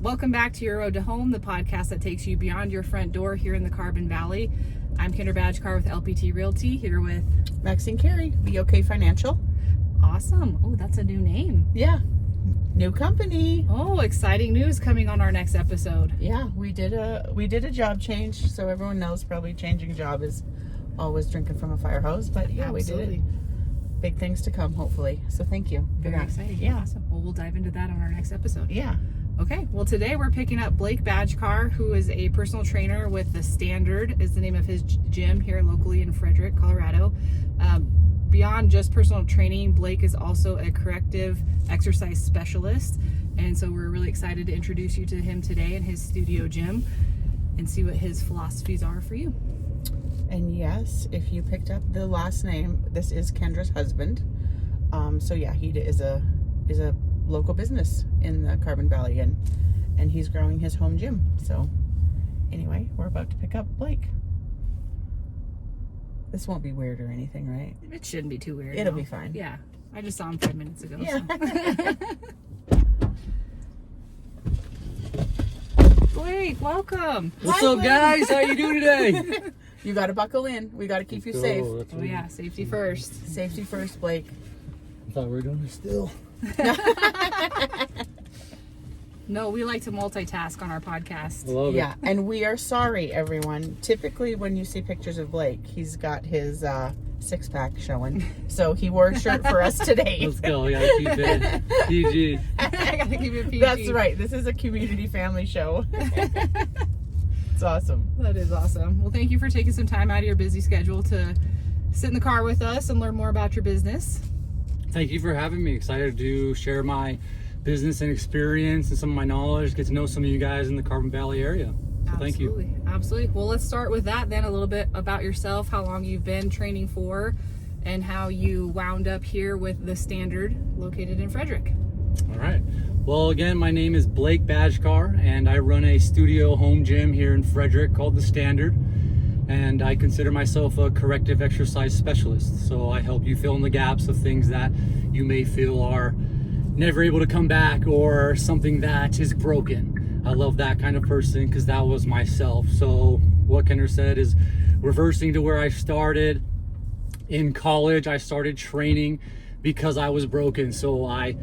Welcome back to Your Road to Home, the podcast that takes you beyond your front door here in the Carbon Valley. I'm Blake Bajcar with LPT Realty, here with Maxine Carey, VOK Financial. Awesome. Oh, that's a new name. Yeah, new company. Oh, exciting news coming on our next episode. Yeah, we did a job change, so everyone knows probably changing job is always drinking from a fire hose. But yeah, Absolutely. we did it. Big things to come, hopefully. So thank you. Very exciting. Yeah. Awesome. Well, we'll dive into that on our next episode. Yeah. Okay, well today we're picking up Blake Bajcar, who is a personal trainer with The Standard, is the name of his gym here locally in Frederick, Colorado. Beyond just personal training, Blake is also a corrective exercise specialist, and so we're really excited to introduce you to him today in his studio gym and see what his philosophies are for you. And yes, if you picked up the last name, this is Kendra's husband. So yeah, he is a local business in the Carbon Valley, and he's growing his home gym. So anyway, we're about to pick up Blake. This won't be weird or anything, right? It shouldn't be too weird. It'll no. be fine. Yeah, I just saw him 5 minutes ago. Yeah. So. Blake, welcome. What's up, guys? How you doing today? You got to buckle in. We got to keep you safe. Oh yeah, safety first. Safety first, Blake. I thought we were doing this still. No, we like to multitask on our podcast. I love Yeah, and we are sorry, everyone. Typically, when you see pictures of Blake, he's got his six-pack showing. So he wore a shirt for us today. it. Let's go. We gotta keep it PG. I gotta keep it PG. That's right. This is a community family show. It's awesome. That is awesome. Well, thank you for taking some time out of your busy schedule to sit in the car with us and learn more about your business. Thank you for having me. Excited to share my business and experience and some of my knowledge, get to know some of you guys in the Carbon Valley area. So thank you. Absolutely. Well, let's start with that then, a little bit about yourself, how long you've been training for, and how you wound up here with The Standard located in Frederick. All right. Well, again, my name is Blake Bajcar, and I run a studio home gym here in Frederick called The Standard. And I consider myself a corrective exercise specialist. So I help you fill in the gaps of things that you may feel are never able to come back or something that is broken. I love that kind of person because that was myself. So what Kendra said is reversing to where I started. In college, I started training because I was broken. So I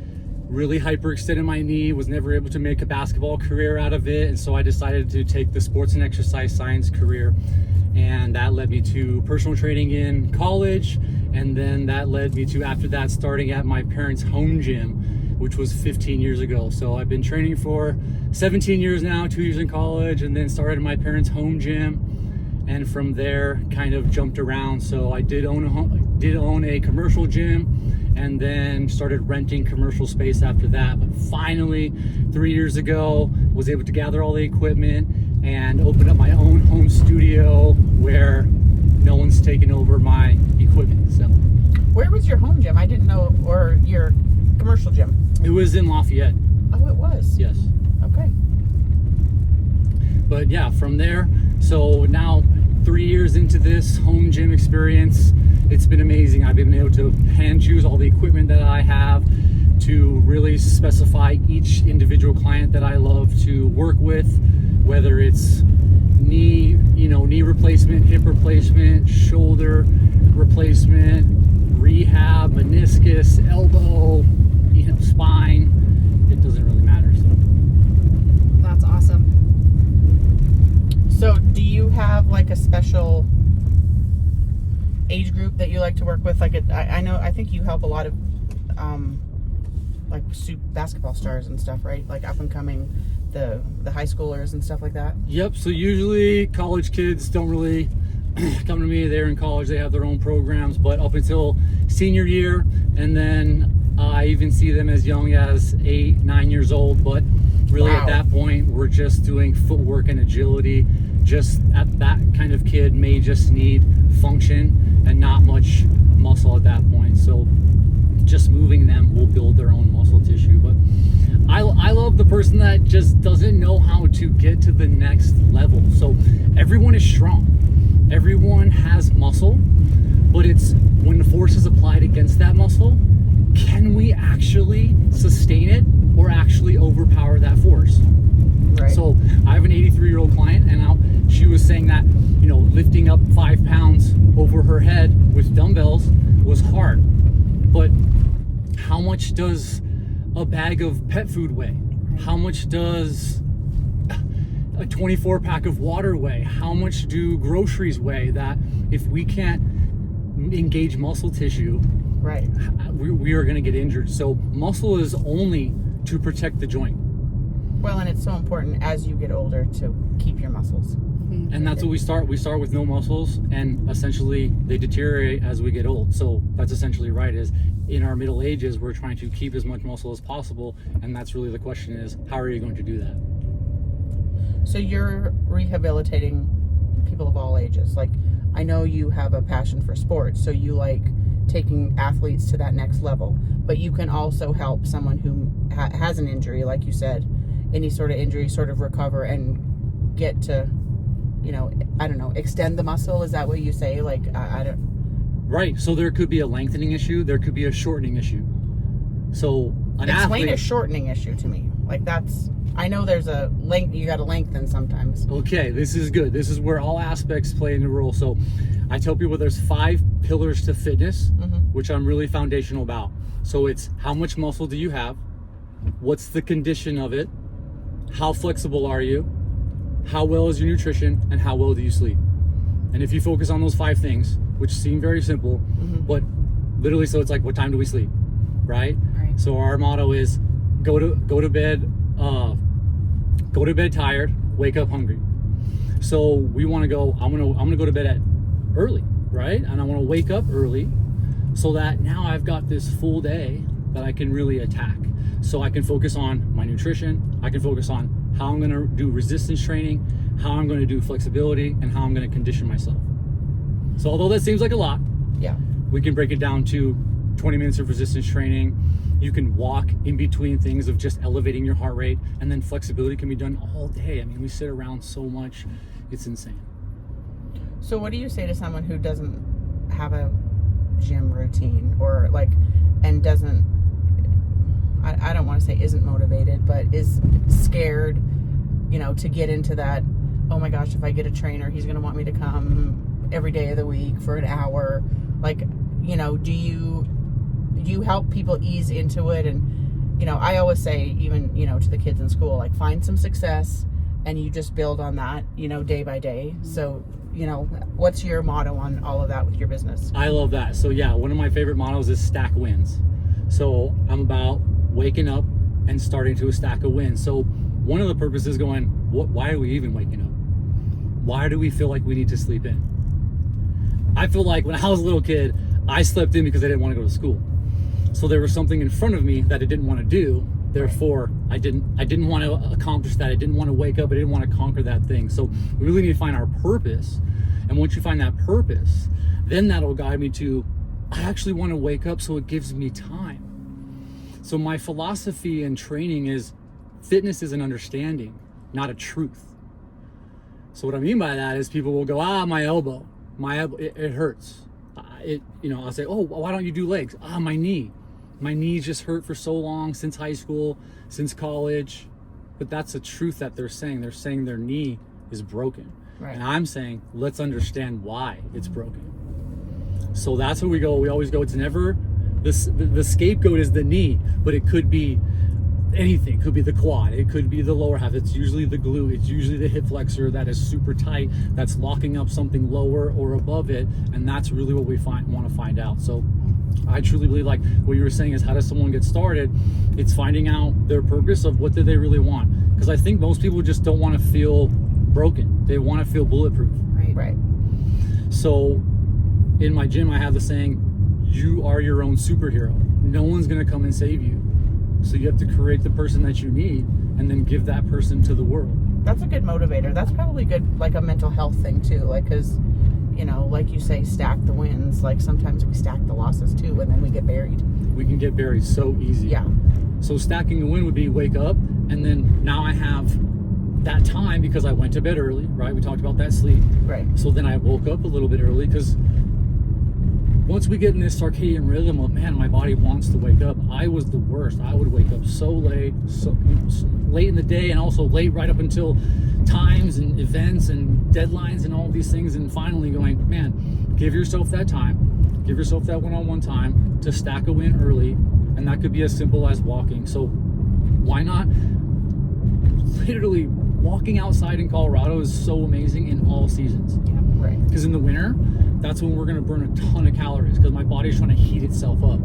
really hyperextended my knee, was never able to make a basketball career out of it. And so I decided to take the sports and exercise science career. And that led me to personal training in college. And then that led me to, after that, starting at my parents' home gym, which was 15 years ago. So I've been training for 17 years now, 2 years in college, and then started my parents' home gym. And from there, kind of jumped around. So I did own a commercial gym, and then started renting commercial space after that. But finally, 3 years ago, was able to gather all the equipment and open up my own home studio where no one's taken over my equipment. So Where was your home gym? I didn't know, or your commercial gym? it was in Lafayette. Oh, it was? Yes. Okay. But yeah, from there, so now 3 years into this home gym experience, it's been amazing. I've been able to hand choose all the equipment that I have to really specify each individual client that I love to work with, whether it's knee replacement, hip replacement, shoulder replacement, rehab, meniscus, elbow, spine. It doesn't really matter. So. That's awesome. So do you have like a special age group that you like to work with? Like I think you help a lot of like basketball stars and stuff, right? Like up and coming, the high schoolers and stuff like that. Yep. So usually college kids don't really come to me. They're in college, they have their own programs, but up until senior year, and then I even see them as young as 8, 9 years old. But really, Wow. At that point, we're just doing footwork and agility. Just at that kind of kid may just need function and not much muscle at that point. So just moving them will build their own muscle tissue. But I love the person that just doesn't know how to get to the next level. So everyone is strong, everyone has muscle, but it's when the force is applied against that muscle, can we actually sustain it or actually overpower that force? lifting up 5 pounds over her head with dumbbells was hard. But how much does a bag of pet food weigh? How much does a 24 pack of water weigh? How much do groceries weigh? That if we can't engage muscle tissue, Right. we are going to get injured. So muscle is only to protect the joint. Well, and it's so important as you get older to keep your muscles. And that's what we start with no muscles, and essentially they deteriorate as we get old. So that's essentially right, is in our middle ages we're trying to keep as much muscle as possible, and that's really the question, is how are you going to do that? So you're rehabilitating people of all ages. Like, I know you have a passion for sports, so you like taking athletes to that next level, but you can also help someone who has an injury, like you said, any sort of injury, sort of recover and get to, you know, I don't know, extend the muscle. Is that what you say? Like, I don't. Right. So there could be a lengthening issue. There could be a shortening issue. So an Explain athlete, a shortening issue to me. Like, that's, I know there's a length, you got to lengthen sometimes. Okay, this is good. This is where all aspects play into a role. So I tell people there's 5 pillars to fitness, which I'm really foundational about. So it's how much muscle do you have? What's the condition of it? How flexible are you? How well is your nutrition? And how well do you sleep? And if you focus on those 5 things, which seem very simple, but literally, so it's like, what time do we sleep? Right? Right. So our motto is go to bed tired, wake up hungry. So we want to go, I'm gonna go to bed at early, right? And I want to wake up early so that now I've got this full day that I can really attack. So I can focus on my nutrition, I can focus on how I'm gonna do resistance training, how I'm gonna do flexibility, and how I'm gonna condition myself. So although that seems like a lot, Yeah. we can break it down to 20 minutes of resistance training. You can walk in between things of just elevating your heart rate, and then flexibility can be done all day. I mean, we sit around so much, it's insane. So what do you say to someone who doesn't have a gym routine, or like, and doesn't, I don't want to say isn't motivated, but is scared, you know, to get into that, oh my gosh, if I get a trainer, he's going to want me to come every day of the week for an hour. Like, you know, do you help people ease into it? And, you know, I always say, even, you know, to the kids in school, like, find some success and you just build on that, you know, day by day. So, you know, what's your motto on all of that with your business? I love that. So yeah, one of my favorite mottos is stack wins. So I'm about waking up and starting to stack a win. So one of the purposes going, why are we even waking up? Why do we feel like we need to sleep in? I feel like when I was a little kid, I slept in because I didn't want to go to school. So there was something in front of me that I didn't want to do. Therefore, I didn't want to accomplish that. I didn't want to wake up. I didn't want to conquer that thing. So we really need to find our purpose. And once you find that purpose, then that'll guide me to, I actually want to wake up so it gives me time. So my philosophy in training is fitness is an understanding, not a truth. So what I mean by that is people will go, my elbow, it hurts. I'll say, oh, why don't you do legs? My knee. My knees just hurt for so long, since high school, since college. But that's a truth that they're saying. They're saying their knee is broken. Right. And I'm saying, let's understand why it's broken. So that's where we go. We always go, it's never, the scapegoat is the knee, but it could be anything. It could be the quad. It could be the lower half. It's usually the glute. It's usually the hip flexor that is super tight, that's locking up something lower or above it. And that's really what we want to find out. So I truly believe, like what you were saying, is how does someone get started? It's finding out their purpose of what do they really want. Because I think most people just don't want to feel broken. They want to feel bulletproof. Right. So in my gym, I have the saying, you are your own superhero. No one's going to come and save you. So you have to create the person that you need and then give that person to the world. That's a good motivator. That's probably good, like a mental health thing too. Like, cause, you know, like you say, stack the wins. Like sometimes we stack the losses too, and then we get buried. We can get buried so easy. Yeah. So stacking a win would be wake up, and then now I have that time because I went to bed early, right? We talked about that sleep. Right. So then I woke up a little bit early because once we get in this circadian rhythm of, man, my body wants to wake up. I was the worst. I would wake up so late, so late in the day, and also late right up until times and events and deadlines and all these things, and finally going, man, give yourself that time, give yourself that one-on-one time to stack a win early, and that could be as simple as walking. So why not? Literally walking outside in Colorado is so amazing in all seasons. Yeah, right. Because in the winter, that's when we're going to burn a ton of calories, because my body's trying to heat itself up.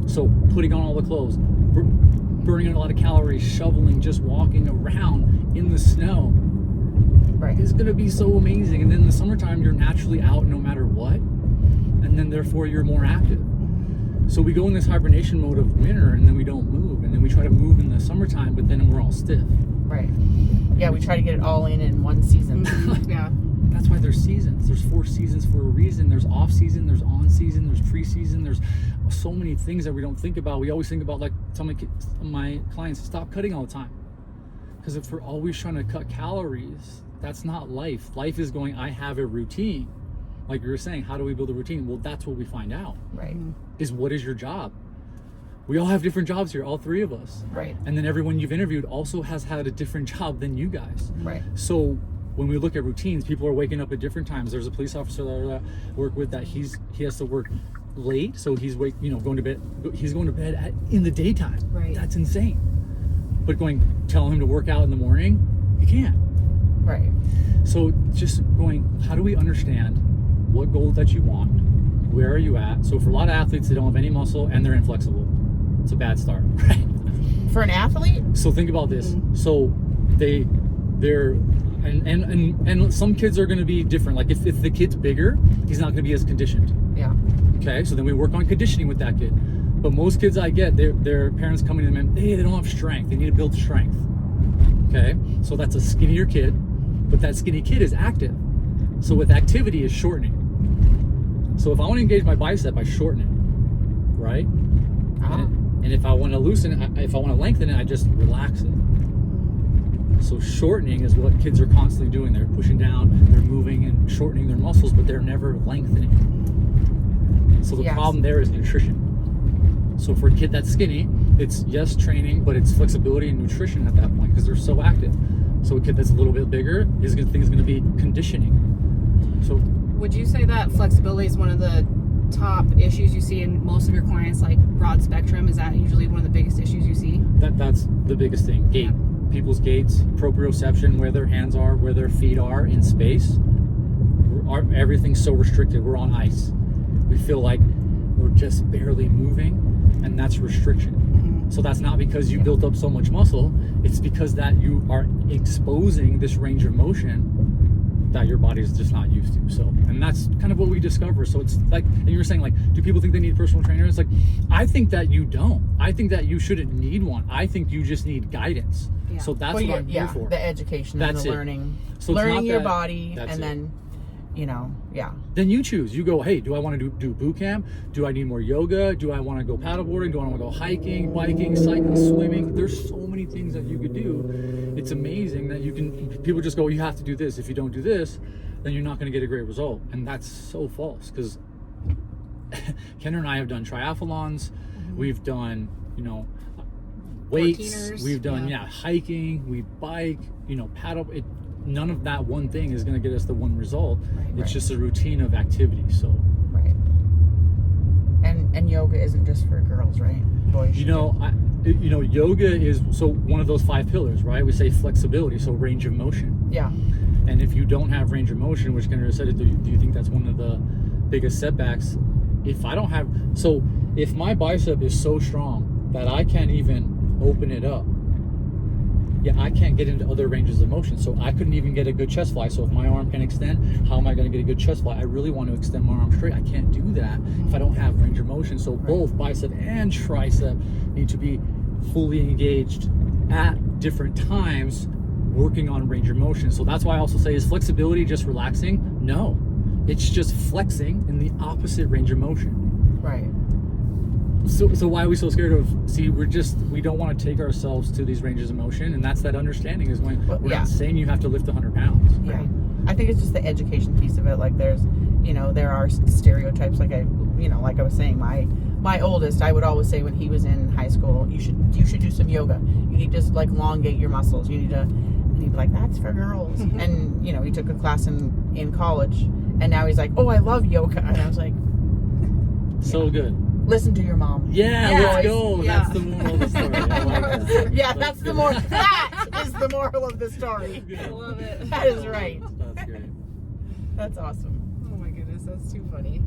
So putting on all the clothes, burning a lot of calories, shoveling, just walking around in the snow, Right. is going to be so amazing. And then in the summertime, you're naturally out no matter what, and then therefore you're more active. So we go in this hibernation mode of winter, and then we don't move, and then we try to move in the summertime, but then we're all stiff. Right. Yeah, we try to get it all in one season. Yeah. That's why there's seasons. There's 4 seasons for a reason. There's off season, there's on season, there's pre-season. There's so many things that we don't think about. We always think about, like, some of my clients, stop cutting all the time. Because if we're always trying to cut calories, that's not life. Life is going, I have a routine. Like you were saying, how do we build a routine? Well, that's what we find out. Right. Is what is your job? We all have different jobs here, all 3 of us. Right. And then everyone you've interviewed also has had a different job than you guys. Right. So when we look at routines, people are waking up at different times. There's a police officer that I work with that he has to work late, so he's going to bed. He's going to bed in the daytime. Right. That's insane. But telling him to work out in the morning, you can't. Right. So just going, how do we understand what goal that you want? Where are you at? So for a lot of athletes, they don't have any muscle and they're inflexible. It's a bad start, right? For an athlete? So think about this. So they're and some kids are going to be different. Like if the kid's bigger, he's not going to be as conditioned. Yeah. Okay, so then we work on conditioning with that kid. But most kids I get, their parents coming to them and, hey, they don't have strength. They need to build strength. Okay, so that's a skinnier kid, but that skinny kid is active. So with activity is shortening. So if I want to engage my bicep, I shorten it, right? And if I want to loosen it, if I want to lengthen it, I just relax it. So shortening is what kids are constantly doing. They're pushing down, they're moving and shortening their muscles, but they're never lengthening. So the problem there is nutrition. So for a kid that's skinny, it's yes, training, but it's flexibility and nutrition at that point because they're so active. So a kid that's a little bit bigger, his thing is going to be conditioning. So would you say that flexibility is one of the top issues you see in most of your clients, like broad spectrum? Is that usually one of the biggest issues you see? That's the biggest thing. Gait. People's gaits, proprioception, where their hands are, where their feet are in space. Everything's so restricted. We're on ice. We feel like we're just barely moving, and that's restriction. So that's not because you built up so much muscle. It's because that you are exposing this range of motion that your body is just not used to. So, and that's kind of what we discover. So it's like, and you were saying, like, do people think they need a personal trainer? It's like, I think that you don't. I think that you shouldn't need one. I think you just need guidance. Yeah. So that's what I'm here for. The education that's and the it. learning. So learning your body, and then, Then you choose. You go, hey, do I want to do boot camp? Do I need more yoga? Do I want to go paddleboarding? Do I want to go hiking, biking, cycling, swimming? There's so many things that you could do. It's amazing that people just go, you have to do this. If you don't do this, then you're not going to get a great result. And that's so false, because Kendra and I have done triathlons. We've done, weights. 14ers, we've done, hiking. We bike, paddle. None of that one thing is going to get us the one result. It's just a routine of activity. So and yoga isn't just for girls, right? Boys. Yoga is one of those 5 pillars, right? We say flexibility, so range of motion. Yeah. And if you don't have range of motion, which Kendra said, do you think that's one of the biggest setbacks? If my bicep is so strong that I can't even open it up, I can't get into other ranges of motion. So I couldn't even get a good chest fly. So if my arm can extend, how am I going to get a good chest fly? I really want to extend my arm straight. I can't do that if I don't have range of motion. So both bicep and tricep need to be fully engaged at different times, working on range of motion. So that's why I also say, is flexibility just relaxing? No, it's just flexing in the opposite range of motion. Right. So why are we so scared of, we don't want to take ourselves to these ranges of motion, and that's that understanding is going, we're not saying you have to lift 100 pounds. Yeah. I think it's just the education piece of it. Like there's, you know, there are stereotypes, like I was saying, my oldest, I would always say when he was in high school, you should do some yoga. You need to like elongate your muscles. You need to, and he'd be like, that's for girls. And you know, he took a class in college, and now he's like, oh, I love yoga. And I was like, So good. listen to your mom. Yeah, Yeah. let's go. Yeah. That's the moral of the story. I like that. Yeah, that's the moral. That is the moral of the story. I love it. That is right. That's great. That's awesome. Oh my goodness, that's too funny.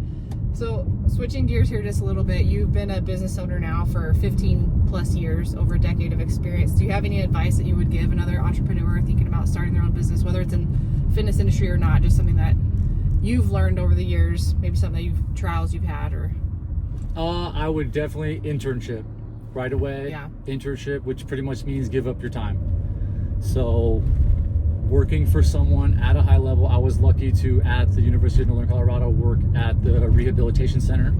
So switching gears here just a little bit, you've been a business owner now for 15 plus years, over a decade of experience. Do you have any advice that you would give another entrepreneur thinking about starting their own business, whether it's in fitness industry or not, just something that you've learned over the years, maybe something that trials you've had, or? I would definitely internship right away. Yeah. Internship, which pretty much means give up your time. So working for someone at a high level, I was lucky to, at the University of Northern Colorado, work at the rehabilitation center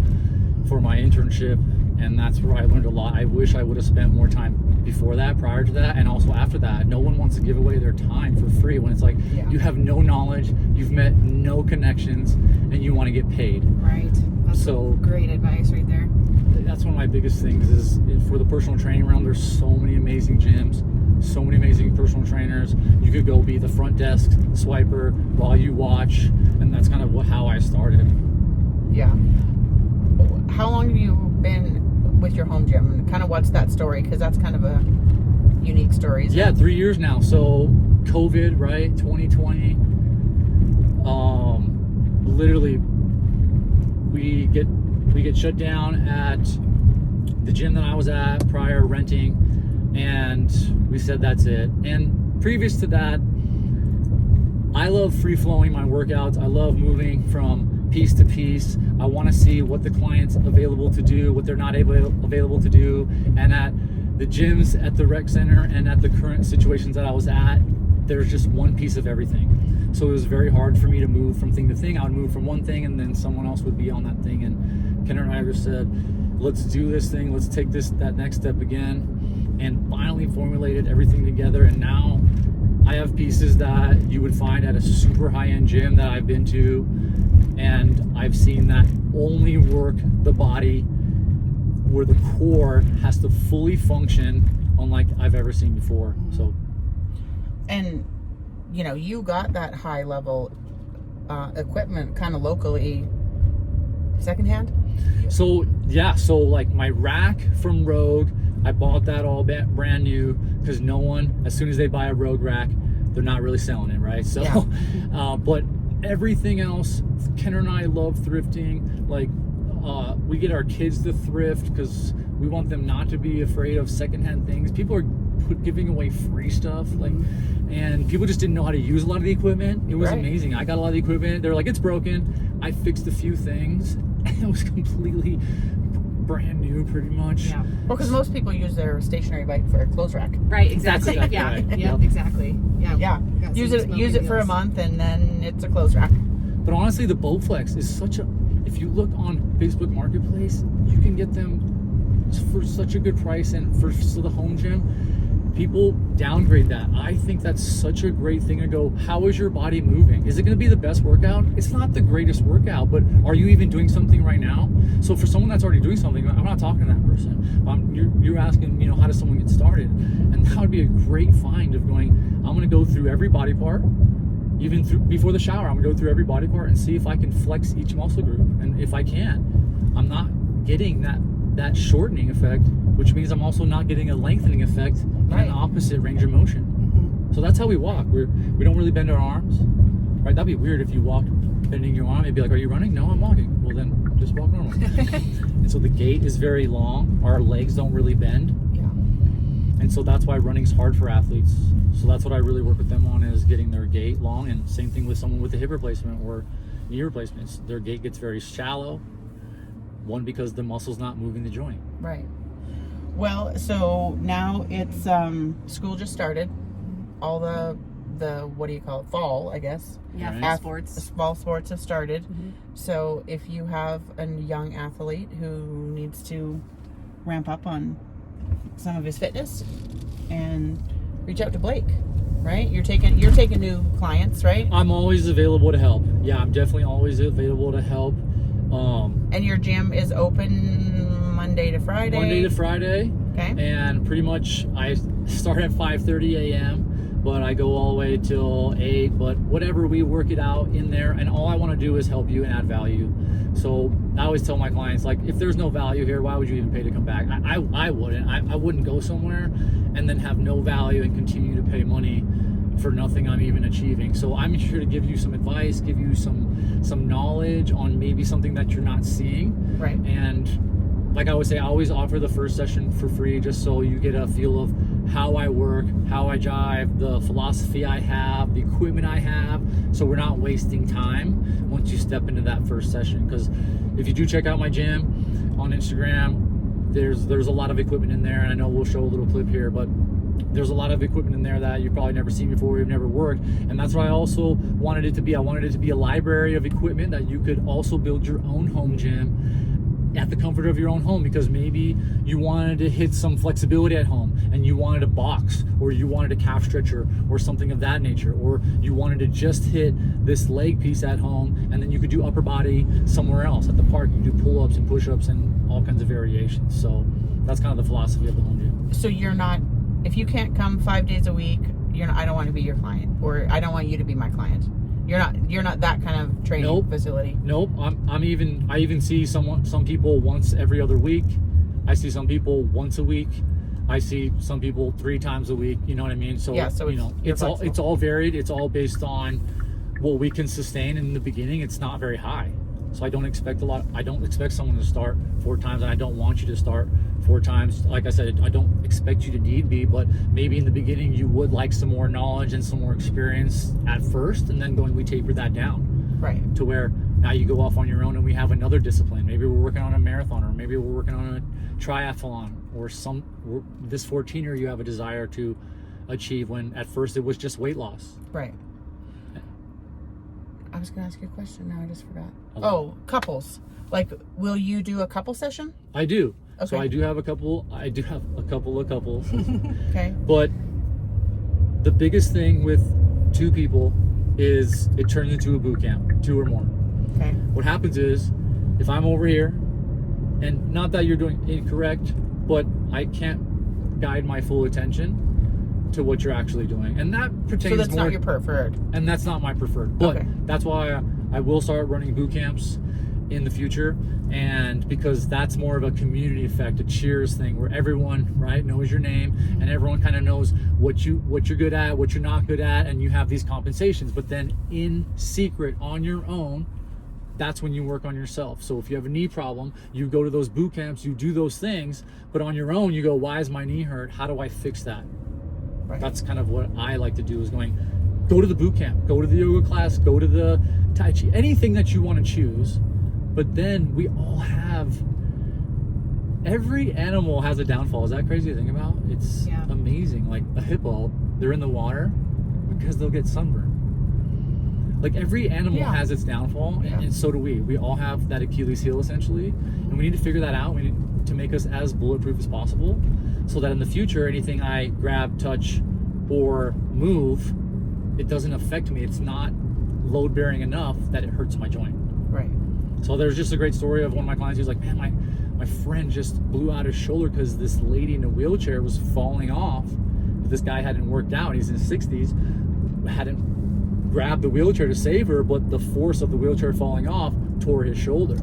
for my internship. And that's where I learned a lot. I wish I would have spent more time before that, prior to that, and also after that. No one wants to give away their time for free when it's like, you have no knowledge, you've met no connections, and you want to get paid. Right. That's So great advice right there. That's one of my biggest things is for the personal training realm. There's so many amazing gyms, so many amazing personal trainers. You could go be the front desk swiper while you watch, and that's kind of how I started. Yeah. How long have you been with your home gym? Kind of what's that story? Because that's kind of a unique story. Yeah, 3 years now. So COVID, right? 2020. Literally, we get shut down at the gym that I was at prior, renting, and we said that's it. And previous to that, I love free flowing my workouts. I love moving from piece to piece. I want to see what the client's available to do, what they're not available to do. And at the gyms, at the rec center, and at the current situations that I was at, there's just one piece of everything. So it was very hard for me to move from thing to thing. I would move from one thing and then someone else would be on that thing. And Kendra and I just said, let's do this thing. Let's take that next step again. And finally formulated everything together. And now I have pieces that you would find at a super high-end gym that I've been to. And I've seen that only work the body where the core has to fully function unlike I've ever seen before. So, And you know, you got that high level equipment kind of locally secondhand. So yeah, so like my rack from Rogue, I bought that all brand new because no one, as soon as they buy a Rogue rack, they're not really selling it, right? So, Yeah. But everything else, Kendra and I love thrifting. Like, we get our kids to thrift because we want them not to be afraid of secondhand things. People are giving away free stuff, like, and people just didn't know how to use a lot of the equipment. It was amazing. I got a lot of the equipment. They're like, it's broken. I fixed a few things, and it was completely brand new, pretty much. Yeah. Well, because most people use their stationary bike for a clothes rack. Right, exactly. That's exactly Yeah. right. Yep, Yep. exactly. Yeah. Yeah. Got Use some it smoking for a deals. month, and then it's a clothes rack. But honestly, the Bowflex is such a, if you look on Facebook Marketplace, you can get them for such a good price. And for the home gym, people downgrade that. I think that's such a great thing to go, how is your body moving? Is it going to be the best workout? It's not the greatest workout, but are you even doing something right now? So for someone that's already doing something, I'm not talking to that person. You're asking, you know, how does someone get started? And that would be a great find of going, I'm going to go through every body part. Even before the shower, I'm gonna go through every body part and see if I can flex each muscle group. And if I can, I'm not getting that shortening effect, which means I'm also not getting a lengthening effect in an opposite range of motion. So that's how we walk. We don't really bend our arms, right? That'd be weird if you walked bending your arm. It'd be like, are you running? No, I'm walking. Well, then just walk normal. And so the gait is very long. Our legs don't really bend. And so that's why running's hard for athletes. So that's what I really work with them on, is getting their gait long. And same thing with someone with a hip replacement or knee replacements. Their gait gets very shallow. One, because the muscle's not moving the joint. Right. Well, so now it's school just started. All the what do you call it? Fall, I guess. Yeah, Right. sports. Fall sports have started. So if you have a young athlete who needs to ramp up on some of his fitness, and reach out to Blake. right? You're taking new clients, right? I'm always available to help. Yeah, I'm definitely always available to help. And your gym is open Monday to Friday? Monday to Friday. Okay. And pretty much I start at 5:30 a.m., but I go all the way till 8. But whatever, we work it out in there. And all I want to do is help you and add value. So I always tell my clients, like, if there's no value here, why would you even pay to come back? I wouldn't. I wouldn't go somewhere and then have no value and continue to pay money for nothing I'm even achieving. So I'm here to give you some advice, give you some knowledge on maybe something that you're not seeing. Right. And like I always say, I always offer the first session for free, just so you get a feel of how I work, how I jive, the philosophy I have, the equipment I have, so we're not wasting time once you step into that first session. Because if you do check out my gym on Instagram, there's a lot of equipment in there, and I know we'll show a little clip here, but there's a lot of equipment in there that you've probably never seen before, you've never worked. And that's what I also wanted it to be. I wanted it to be a library of equipment that you could also build your own home gym at the comfort of your own home, because maybe you wanted to hit some flexibility at home and you wanted a box, or you wanted a calf stretcher or something of that nature, or you wanted to just hit this leg piece at home, and then you could do upper body somewhere else at the park. You do pull-ups and push-ups and all kinds of variations. So that's kind of the philosophy of the home gym. So you're not, if you can't come 5 days a week, you're not, I don't want to be your client, or I don't want you to be my client. You're not that kind of training facility. Nope. I even see some people once every other week. I see some people once a week. I see some people 3 times a week. You know what I mean? So, yeah, so you know, it's all varied. It's all based on what we can sustain. In the beginning, it's not very high. So I don't expect I don't expect someone to start 4 times, and I don't want you to start 4 times. Like I said, I don't expect you to need be, but maybe in the beginning you would like some more knowledge and some more experience at first, and then we taper that down. Right. To where now you go off on your own and we have another discipline. Maybe we're working on a marathon, or maybe we're working on a triathlon, or this 14er you have a desire to achieve, when at first it was just weight loss. Right. I was going to ask you a question. Now I just forgot. Oh, couples. Like, will you do a couple session? I do. Okay. So I do have a couple of couples. Okay. But the biggest thing with 2 people is it turns into a boot camp, 2 or more. Okay. What happens is, if I'm over here, and not that you're doing incorrect, but I can't guide my full attention to what you're actually doing, and that pertains more. So that's not your preferred. And that's not my preferred, but okay. That's why I will start running boot camps in the future, and because that's more of a community effect, a cheers thing, where everyone knows your name, and everyone kind of knows what you're good at, what you're not good at, and you have these compensations. But then in secret, on your own, that's when you work on yourself. So if you have a knee problem, you go to those boot camps, you do those things, but on your own you go, why is my knee hurt? How do I fix that? Right. That's kind of what I like to do, is go to the boot camp, go to the yoga class, go to the Tai Chi, anything that you want to choose. But then we all have, every animal has a downfall. Is that crazy to think about? It's amazing. Like a hippo, they're in the water because they'll get sunburned. Like every animal has its downfall, and so do we. We all have that Achilles heel, essentially, and we need to figure that out. We need to make us as bulletproof as possible, so that in the future, anything I grab, touch, or move, it doesn't affect me. It's not load bearing enough that it hurts my joint. Right. So there's just a great story of one of my clients who's like, man, my friend just blew out his shoulder because this lady in a wheelchair was falling off. This guy hadn't worked out. He's in his 60s, hadn't grabbed the wheelchair to save her, but the force of the wheelchair falling off tore his shoulder.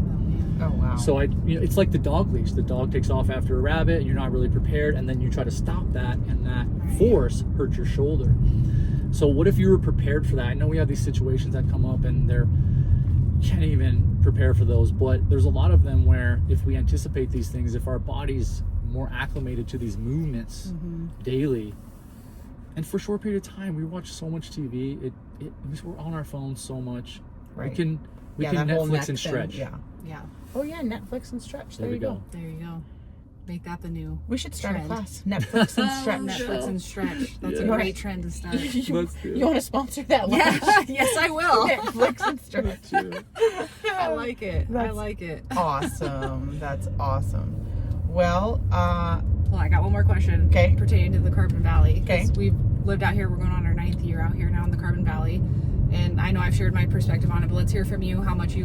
Oh wow. So it's like the dog leash. The dog takes off after a rabbit, and you're not really prepared, and then you try to stop that, and that force hurts your shoulder. So what if you were prepared for that? I know we have these situations that come up, and you can't even prepare for those, but there's a lot of them where if we anticipate these things, if our body's more acclimated to these movements daily, and for a short period of time, we watch so much TV, we're on our phones so much. Right. We can Netflix and stretch. Yeah. Oh yeah, Netflix and stretch. There you go. There you go. Make that the new. We should start trend. a class. Netflix and stretch. Netflix and stretch. That's a great trend to start. You want to sponsor that? Yeah. Yes, I will. Netflix and stretch. I like it. I like it. Awesome. That's awesome. Well, I got one more question. Okay. Pertaining to the Carbon Valley. Okay. lived out here. We're going on our 9th year out here now in the Carbon Valley. And I know I've shared my perspective on it, but let's hear from you how much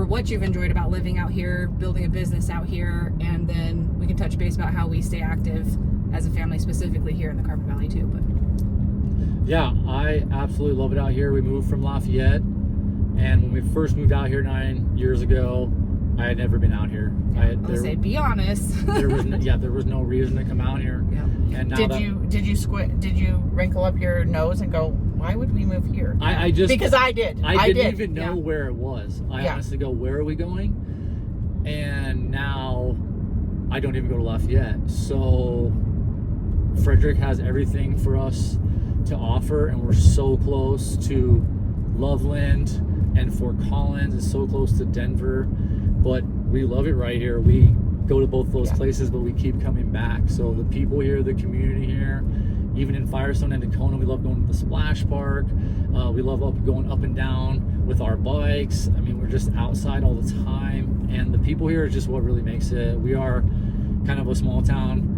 what you've enjoyed about living out here, building a business out here, and then we can touch base about how we stay active as a family, specifically here in the Carbon Valley too. But yeah, I absolutely love it out here. We moved from Lafayette, and when we first moved out here 9 years ago, I had never been out here. Be honest. there was no reason to come out here. Yeah. And now did you wrinkle up your nose and go, why would we move here? I just because I did. I didn't even know where it was. I honestly go, where are we going? And now I don't even go to Lafayette. So Frederick has everything for us to offer, and we're so close to Loveland, and Fort Collins is so close to Denver, but we love it right here. We go to both those places, but we keep coming back. So the people here, the community here, even in Firestone and Tacona, we love going to the splash park. We love going up and down with our bikes. I mean, we're just outside all the time, and the people here is just what really makes it. We are kind of a small town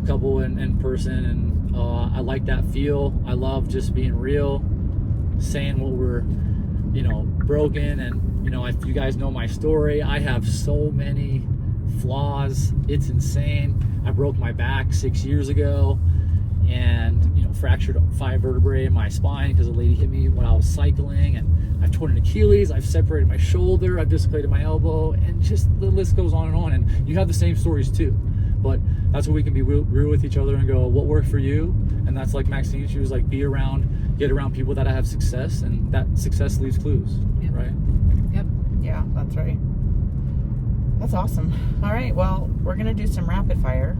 couple in person, and I like that feel. I love just being real, saying what we're broken, and if you guys know my story, I have so many flaws. It's insane. I broke my back 6 years ago, and fractured 5 vertebrae in my spine because a lady hit me when I was cycling, and I've torn an Achilles, I've separated my shoulder, I've dislocated my elbow, and just the list goes on, and you have the same stories too. But that's where we can be real with each other and go, what worked for you? And that's like Maxine, she was like, get around people that have success, and that success leaves clues. Yep. Right? Yep. Yeah, that's right. That's awesome. All right, well, we're gonna do some rapid fire.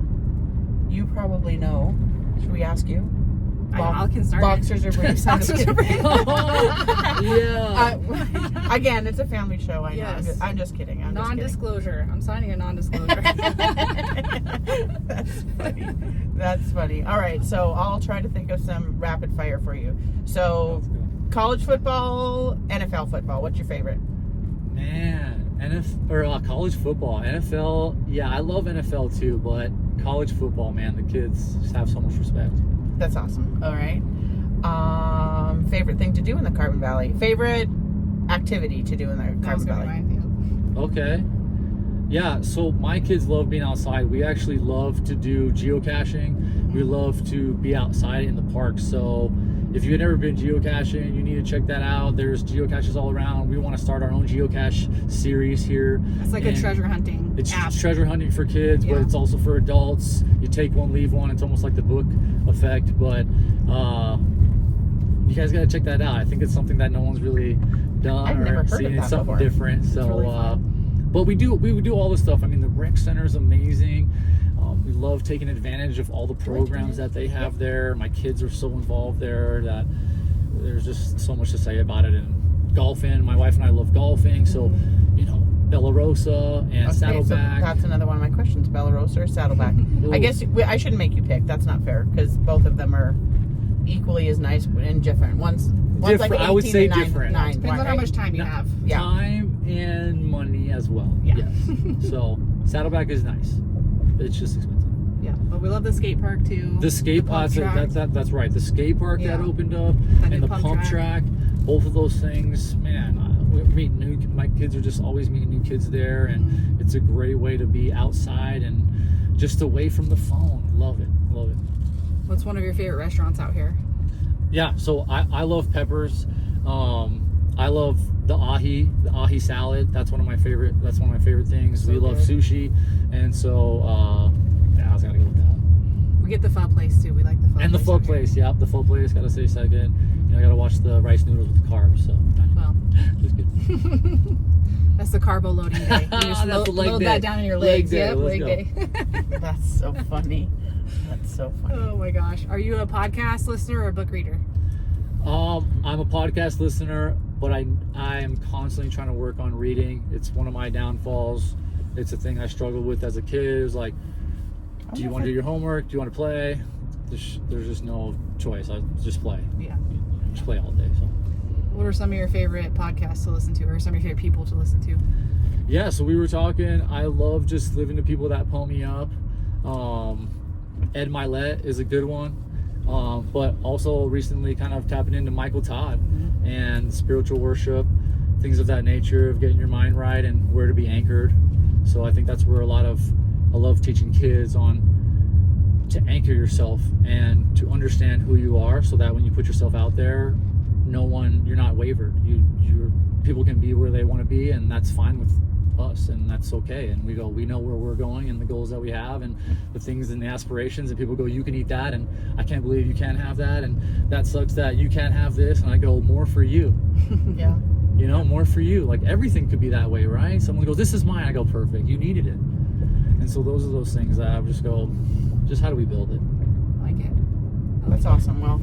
You probably know. Should we ask you? I can start. Boxers or briefs? Boxers or briefs. Yeah. Again, it's a family show. I know. Yes. I'm just kidding. Non-disclosure. I'm signing a non-disclosure. That's funny. That's funny. All right, so I'll try to think of some rapid fire for you. So, college football, NFL football. What's your favorite? Man, college football, NFL. Yeah, I love NFL too, but college football, man, the kids just have so much respect. That's awesome. All right. Favorite thing to do in the Carbon Valley? Favorite activity to do in the Carbon Valley? Okay. Yeah, so my kids love being outside. We actually love to do geocaching. We love to be outside in the park. So if you've never been geocaching, you need to check that out. There's geocaches all around. We want to start our own geocache series here. It's like a treasure hunting app. It's treasure hunting for kids, but it's also for adults. You take one, leave one. It's almost like the book effect, but you guys got to check that out. I think it's something that no one's really done. I've never heard of that It's something before. different. So, really but we do all this stuff. I mean, the rec center is amazing. We love taking advantage of all the programs that they have there. My kids are so involved there that there's just so much to say about it. And golfing, my wife and I love golfing, so Bella Rosa and Saddleback. So that's another one of my questions. Bella Rosa or Saddleback? I guess I shouldn't make you pick. That's not fair because both of them are equally as nice and different. One's like 18 I would say and different. Depends on how much time you have. Yeah. Time and money as well. Yeah. Yes. So Saddleback is nice. It's just expensive. Yeah, but we love the skate park too. The skate park, that's right. The skate park that opened up, and the pump track, both of those things, man. We're meeting my kids are just always meeting new kids there, and it's a great way to be outside and just away from the phone. Love it. What's one of your favorite restaurants out here? Yeah, so I love Peppers. I love the ahi salad. That's one of my favorite things. So we love good. sushi, and so I was gonna go with that. We get the pho place too. We like the pho. And the pho place, yep, the pho place. Gotta say second. I gotta watch the rice noodles with the carbs. So well, just good. that's the carbo loading day. You just load that down in your legs. Yep, leg day. That's so funny. That's so funny. Oh my gosh, are you a podcast listener or a book reader? I'm a podcast listener, but I am constantly trying to work on reading. It's one of my downfalls. It's a thing I struggled with as a kid. It was like, do you want to do your homework? Do you want to play? There's just no choice. I just play. Yeah. Just play all day. So. What are some of your favorite podcasts to listen to, or some of your favorite people to listen to? Yeah, so we were talking. I love just listening to people that pump me up. Ed Milet is a good one. but also recently kind of tapping into Michael Todd and spiritual worship, things of that nature, of getting your mind right and where to be anchored. So I think that's where I love teaching kids on to anchor yourself and to understand who you are, so that when you put yourself out there, you're not wavered. People can be where they want to be, and that's fine with us, and that's okay. And we know where we're going and the goals that we have and the things and the aspirations, and people go, you can eat that, and I can't believe you can't have that, and that sucks that you can't have this, and I go, more for you. Yeah. You know, more for you. Like, everything could be that way, right? Someone goes, this is mine. I go, perfect, you needed it. And so those are those things that I just go, just how do we build it? I like it. That's awesome. Well,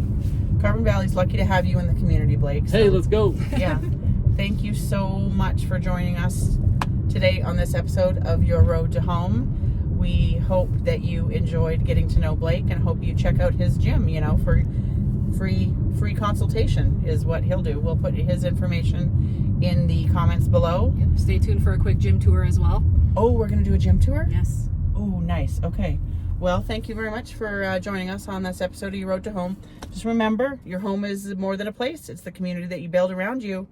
Carbon Valley's lucky to have you in the community, Blake. So, Hey, let's go. yeah. Thank you so much for joining us today on this episode of Your Road to Home. We hope that you enjoyed getting to know Blake, and hope you check out his gym, for free consultation is what he'll do. We'll put his information in the comments below. Yep. Stay tuned for a quick gym tour as well. Oh, we're going to do a gym tour? Yes. Oh, nice. Okay. Well, thank you very much for joining us on this episode of Your Road to Home. Just remember, your home is more than a place. It's the community that you build around you.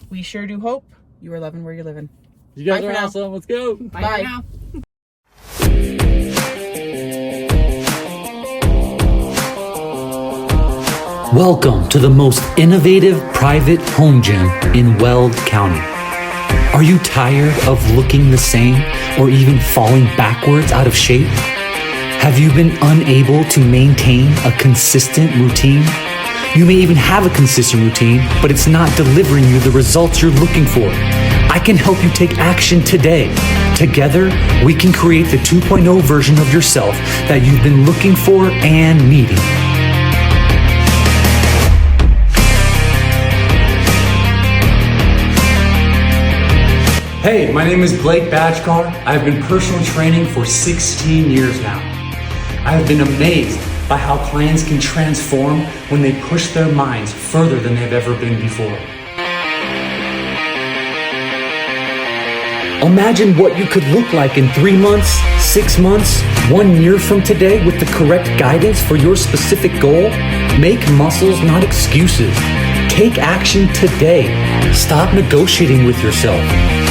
We sure do hope you are loving where you're living. You guys Bye are for now. awesome. Let's go. Bye, Bye. for now. Welcome to the most innovative private home gym in Weld County. Are you tired of looking the same or even falling backwards out of shape? Have you been unable to maintain a consistent routine? You may even have a consistent routine, but it's not delivering you the results you're looking for. I can help you take action today. Together, we can create the 2.0 version of yourself that you've been looking for and needing. Hey, my name is Blake Bajcar. I've been personal training for 16 years now. I have been amazed by how clients can transform when they push their minds further than they've ever been before. Imagine what you could look like in 3 months, 6 months, 1 year from today with the correct guidance for your specific goal. Make muscles, not excuses. Take action today. Stop negotiating with yourself.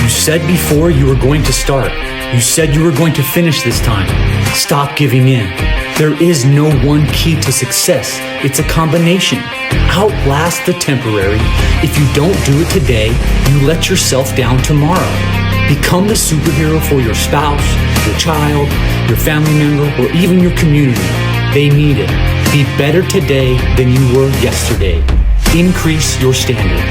You said before you were going to start. You said you were going to finish this time. Stop giving in. There is no one key to success. It's a combination. Outlast the temporary. If you don't do it today, you let yourself down tomorrow. Become the superhero for your spouse, your child, your family member, or even your community. They need it. Be better today than you were yesterday. Increase your standard.